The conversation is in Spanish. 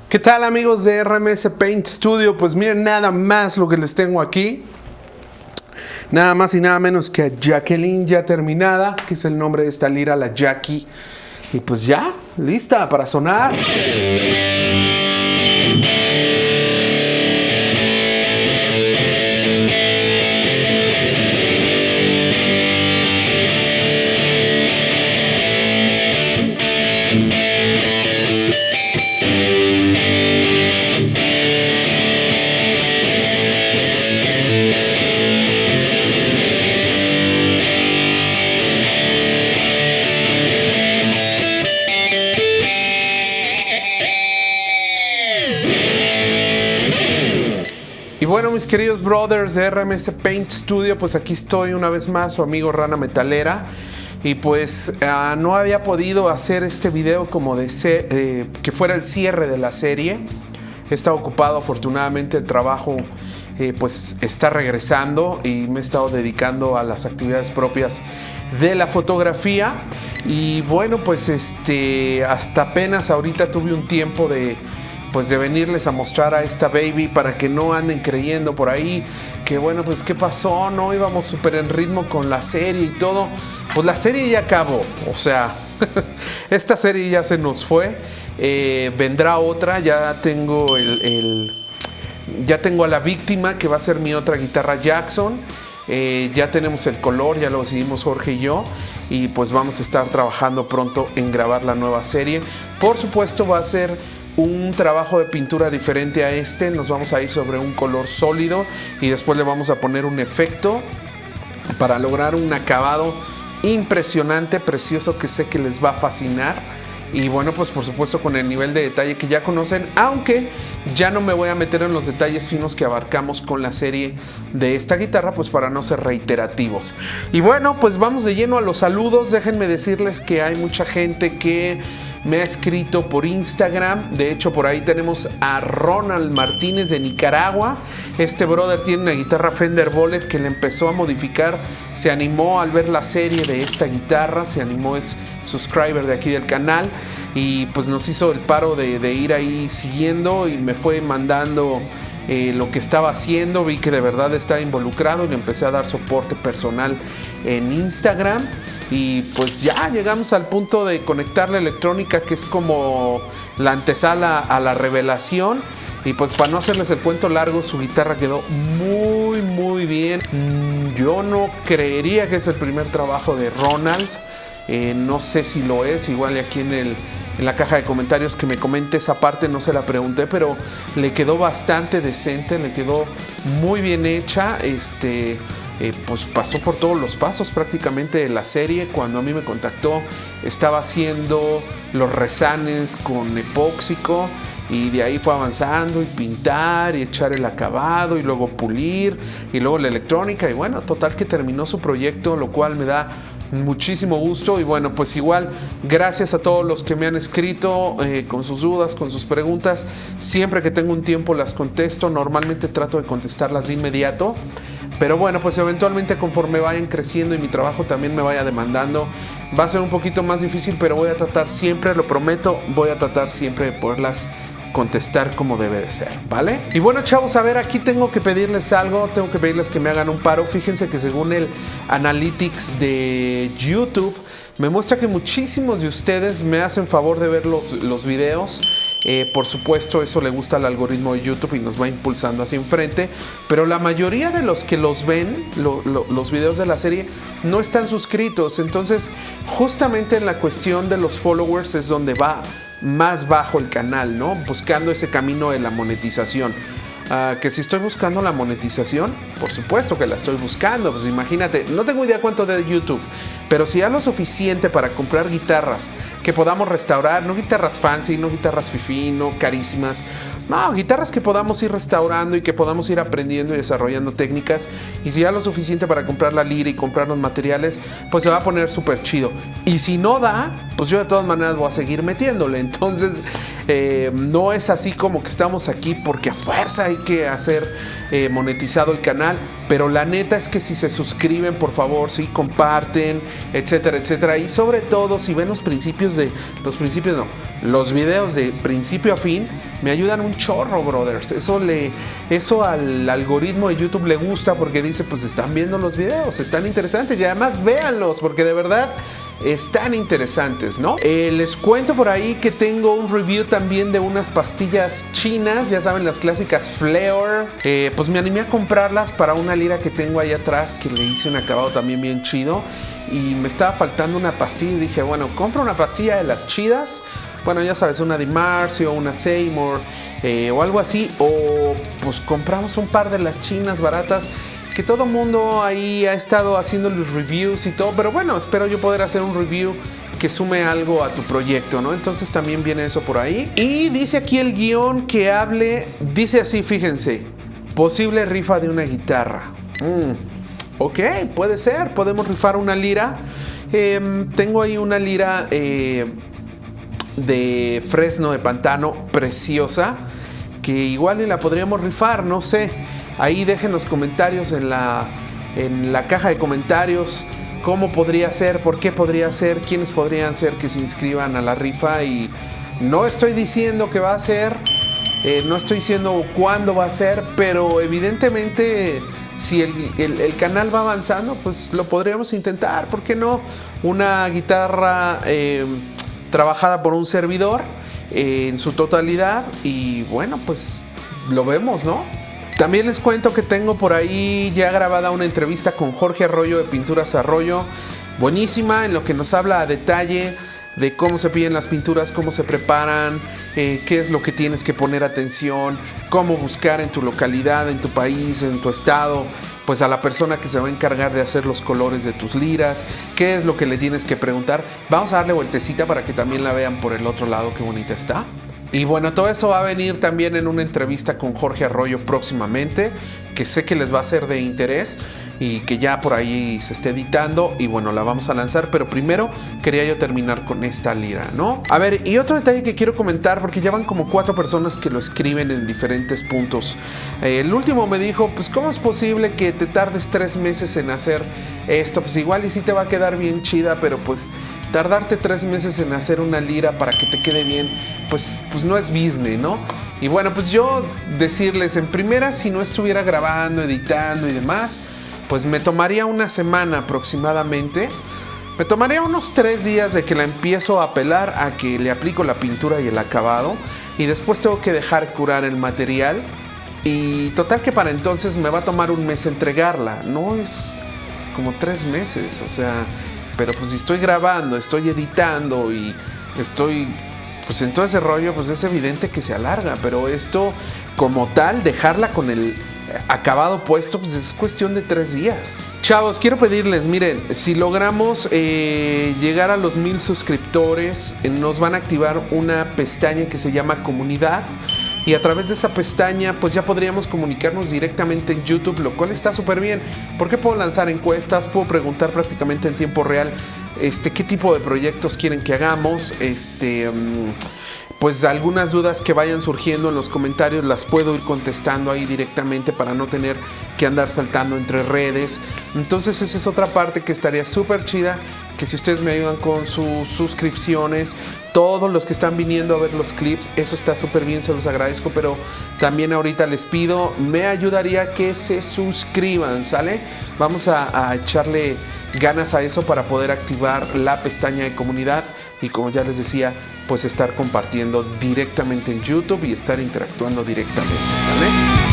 ¿Qué tal, amigos de RMS Paint Studio? Pues miren nada más lo que les tengo aquí. Nada más y nada menos que a Jacqueline ya terminada, que es el nombre de esta lira, la Jackie. Y pues ya, lista para sonar. Y bueno, mis queridos brothers de RMS Paint Studio, pues aquí estoy una vez más, su amigo Rana Metalera. Y pues no había podido hacer este video como que fuera el cierre de la serie. He estado ocupado, afortunadamente el trabajo pues está regresando y me he estado dedicando a las actividades propias de la fotografía. Y bueno, pues hasta apenas ahorita tuve un tiempo de venirles a mostrar a esta baby para que no anden creyendo por ahí que bueno, pues qué pasó, no íbamos súper en ritmo con la serie y todo. Pues la serie ya acabó, o sea, esta serie ya se nos fue. Vendrá otra, ya tengo ya tengo a la víctima, que va a ser mi otra guitarra Jackson. Ya tenemos el color, ya lo decidimos Jorge y yo, y pues vamos a estar trabajando pronto en grabar la nueva serie. Por supuesto va a ser un trabajo de pintura diferente a nos vamos a ir sobre un color sólido y después le vamos a poner un efecto para lograr un acabado impresionante, precioso, que sé que les va a fascinar. Y bueno, pues por supuesto con el nivel de detalle que ya conocen, aunque ya no me voy a meter en los detalles finos que abarcamos con la serie de esta guitarra, pues para no ser reiterativos. Y bueno, pues vamos de lleno a los saludos. Déjenme decirles que hay mucha gente que me ha escrito por Instagram. De hecho, por ahí tenemos a Ronald Martínez de Nicaragua. Este brother tiene una guitarra Fender Bullet que le empezó a modificar. Se animó al ver la serie de esta guitarra. Se animó, es subscriber de aquí del canal. Y pues nos hizo el paro de ir ahí siguiendo y me fue mandando lo que estaba haciendo. Vi que de verdad estaba involucrado y le empecé a dar soporte personal en Instagram. Y pues ya llegamos al punto de conectar la electrónica, que es como la antesala a la revelación. Y pues para no hacerles el cuento largo, su guitarra quedó muy muy bien. Yo no creería que es el primer trabajo de Ronald. No sé si lo es, igual aquí en la caja de comentarios que me comente esa parte, no se la pregunté, pero le quedó bastante decente, le quedó muy bien hecha. Pues pasó por todos los pasos prácticamente de la serie. Cuando a mí me contactó estaba haciendo los resanes con epóxico y de ahí fue avanzando y pintar y echar el acabado y luego pulir y luego la electrónica y bueno, total que terminó su proyecto, lo cual me da muchísimo gusto. Y bueno, pues igual gracias a todos los que me han escrito con sus dudas, con sus preguntas. Siempre que tengo un tiempo las contesto, normalmente trato de contestarlas de inmediato, pero bueno, pues eventualmente conforme vayan creciendo y mi trabajo también me vaya demandando, va a ser un poquito más difícil, pero voy a tratar siempre, lo prometo, voy a tratar siempre de poderlas contestar como debe de ser, ¿vale? Y bueno, chavos, a ver, aquí tengo que pedirles algo, tengo que pedirles que me hagan un paro. Fíjense que según el Analytics de YouTube, me muestra que muchísimos de ustedes me hacen favor de ver los videos. Por supuesto, eso le gusta al algoritmo de YouTube y nos va impulsando hacia enfrente, pero la mayoría de los que los ven, los videos de la serie, no están suscritos. Entonces, justamente en la cuestión de los followers es donde va más bajo el canal, ¿no? Buscando ese camino de la monetización. Que si estoy buscando la monetización, por supuesto que la estoy buscando. Pues imagínate, no tengo idea cuánto de YouTube, pero si da lo suficiente para comprar guitarras que podamos restaurar, no guitarras fancy, no guitarras fifí, no carísimas, no, guitarras que podamos ir restaurando y que podamos ir aprendiendo y desarrollando técnicas. Y si da lo suficiente para comprar la lira y comprar los materiales, pues se va a poner súper chido. Y si no da, pues yo de todas maneras voy a seguir metiéndole. Entonces, No es así como que estamos aquí porque a fuerza hay que hacer monetizado el canal, pero la neta es que si se suscriben, por favor, sí, comparten, etcétera, etcétera, y sobre todo si ven los videos de principio a fin, me ayudan un chorro, brothers. Eso al algoritmo de YouTube le gusta porque dice, pues están viendo los videos, están interesantes y además véanlos porque de verdad están interesantes, ¿no? Les cuento por ahí que tengo un review también de unas pastillas chinas, ya saben, las clásicas Fleur. Pues me animé a comprarlas para una lira que tengo ahí atrás, que le hice un acabado también bien chido. Y me estaba faltando una pastilla y dije, bueno, compro una pastilla de las chidas. Bueno, ya sabes, una Dimarcio, una Seymour o algo así. O pues compramos un par de las chinas baratas, que todo mundo ahí ha estado haciendo los reviews y todo, pero bueno, espero yo poder hacer un review que sume algo a tu proyecto, ¿no? Entonces también viene eso por ahí. Y dice aquí el guión que hable, dice así, fíjense, posible rifa de una guitarra. Ok, puede ser, podemos rifar una lira. Tengo ahí una lira de fresno de pantano preciosa, que igual y la podríamos rifar, no sé. Ahí dejen los comentarios en la caja de comentarios cómo podría ser, por qué podría ser, quiénes podrían ser que se inscriban a la rifa. Y no estoy diciendo que va a ser, no estoy diciendo cuándo va a ser, pero evidentemente si el canal va avanzando, pues lo podríamos intentar. ¿Por qué no? Una guitarra trabajada por un servidor en su totalidad y bueno, pues lo vemos, ¿no? También les cuento que tengo por ahí ya grabada una entrevista con Jorge Arroyo de Pinturas Arroyo, buenísima, en lo que nos habla a detalle de cómo se piden las pinturas, cómo se preparan, qué es lo que tienes que poner atención, cómo buscar en tu localidad, en tu país, en tu estado, pues a la persona que se va a encargar de hacer los colores de tus liras, qué es lo que le tienes que preguntar. Vamos a darle vueltecita para que también la vean por el otro lado, qué bonita está. Y bueno, todo eso va a venir también en una entrevista con Jorge Arroyo próximamente, que sé que les va a ser de interés y que ya por ahí se esté editando y bueno, la vamos a lanzar, pero primero quería yo terminar con esta lira, ¿no? A ver, y otro detalle que quiero comentar, porque ya van como 4 personas que lo escriben en diferentes puntos. El último me dijo, pues ¿cómo es posible que te tardes 3 meses en hacer esto? Pues igual y sí te va a quedar bien chida, pero pues tardarte 3 meses en hacer una lira para que te quede bien, pues no es business, ¿no? Y bueno, pues yo decirles, en primera, si no estuviera grabando, editando y demás, pues me tomaría una semana aproximadamente. Me tomaría unos 3 días de que la empiezo a pelar a que le aplico la pintura y el acabado. Y después tengo que dejar curar el material. Y total que para entonces me va a tomar un mes entregarla. No es como 3 meses, o sea... Pero pues si estoy grabando, estoy editando y estoy pues en todo ese rollo, pues es evidente que se alarga. Pero esto como tal, dejarla con el acabado puesto, pues es cuestión de 3 días. Chavos, quiero pedirles, miren, si logramos llegar a los 1000 suscriptores, nos van a activar una pestaña que se llama Comunidad. Y a través de esa pestaña pues ya podríamos comunicarnos directamente en YouTube, lo cual está súper bien, porque puedo lanzar encuestas, puedo preguntar prácticamente en tiempo real qué tipo de proyectos quieren que hagamos, pues algunas dudas que vayan surgiendo en los comentarios las puedo ir contestando ahí directamente para no tener que andar saltando entre redes. Entonces esa es otra parte que estaría súper chida, que si ustedes me ayudan con sus suscripciones, todos los que están viniendo a ver los clips, eso está súper bien, se los agradezco, pero también ahorita les pido, me ayudaría que se suscriban, ¿sale? Vamos a echarle ganas a eso para poder activar la pestaña de comunidad y como ya les decía, pues estar compartiendo directamente en YouTube y estar interactuando directamente, ¿sale?